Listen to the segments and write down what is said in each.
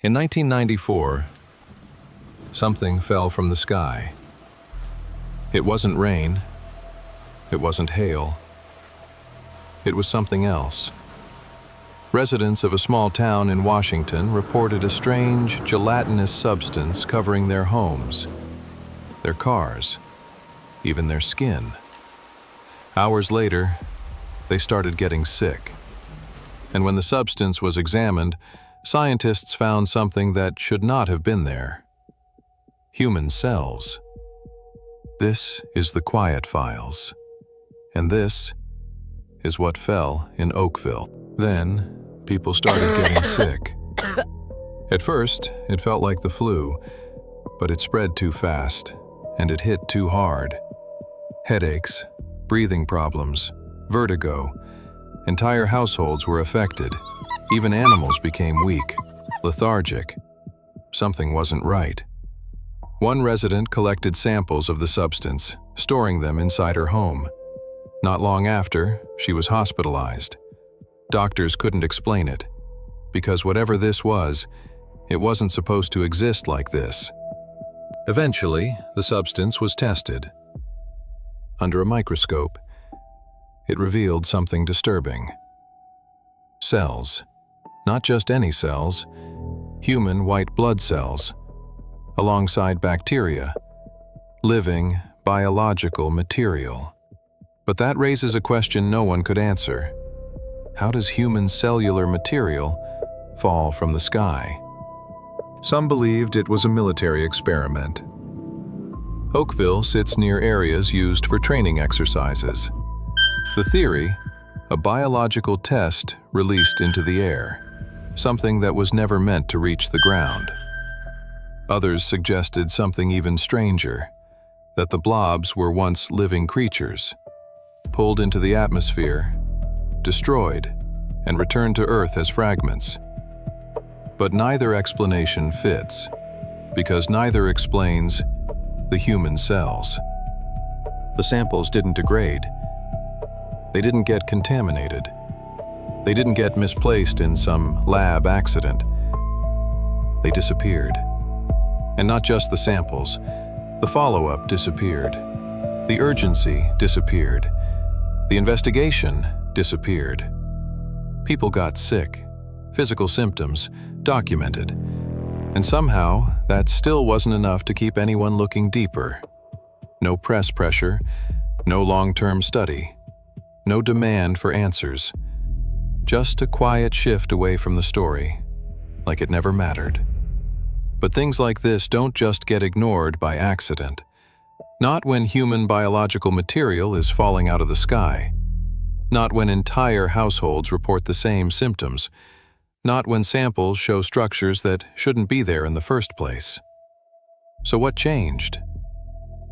In 1994, something fell from the sky. It wasn't rain. It wasn't hail. It was something else. Residents of a small town in Washington reported a strange, gelatinous substance covering their homes, their cars, even their skin. Hours later, they started getting sick. And when the substance was examined, scientists found something that should not have been there. Human cells. This is the quiet files. And this is what fell in Oakville. Then, people started getting sick. At first, it felt like the flu, but it spread too fast, and it hit too hard. Headaches, breathing problems, vertigo. Entire households were affected. Even animals became weak, lethargic. Something wasn't right. One resident collected samples of the substance, storing them inside her home. Not long after, she was hospitalized. Doctors couldn't explain it, because whatever this was, it wasn't supposed to exist like this. Eventually, the substance was tested. Under a microscope, it revealed something disturbing. Cells. Not just any cells, human white blood cells, alongside bacteria, living, biological material. But that raises a question no one could answer. How does human cellular material fall from the sky? Some believed it was a military experiment. Oakville sits near areas used for training exercises. The theory, a biological test released into the air, something that was never meant to reach the ground. Others suggested something even stranger, that the blobs were once living creatures, pulled into the atmosphere, destroyed, and returned to Earth as fragments. But neither explanation fits, because neither explains the human cells. The samples didn't degrade. They didn't get contaminated. They didn't get misplaced in some lab accident. They disappeared. And not just the samples. The follow-up disappeared. The urgency disappeared. The investigation disappeared. People got sick. Physical symptoms documented. And somehow, that still wasn't enough to keep anyone looking deeper. No press pressure, no long-term study, no demand for answers. Just a quiet shift away from the story, like it never mattered. But things like this don't just get ignored by accident. Not when human biological material is falling out of the sky. Not when entire households report the same symptoms. Not when samples show structures that shouldn't be there in the first place. So what changed?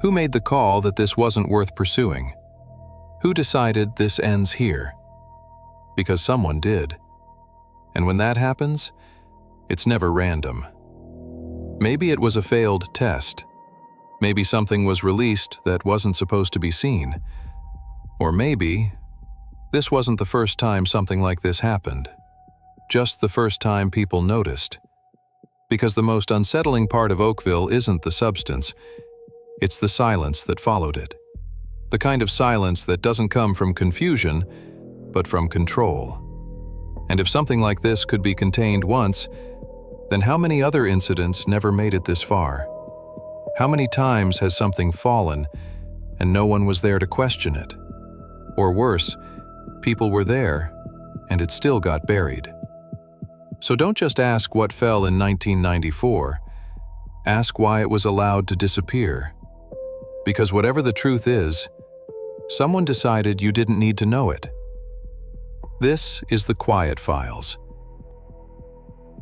Who made the call that this wasn't worth pursuing? Who decided this ends here? Because someone did. And when that happens, it's never random. Maybe it was a failed test. Maybe something was released that wasn't supposed to be seen. Or maybe this wasn't the first time something like this happened. Just the first time people noticed. Because the most unsettling part of Oakville isn't the substance, it's the silence that followed it. The kind of silence that doesn't come from confusion, but from control. And if something like this could be contained once, then how many other incidents never made it this far? How many times has something fallen and no one was there to question it? Or worse, people were there and it still got buried. So don't just ask what fell in 1994. Ask why it was allowed to disappear. Because whatever the truth is, someone decided you didn't need to know it. This is The Quiet Files,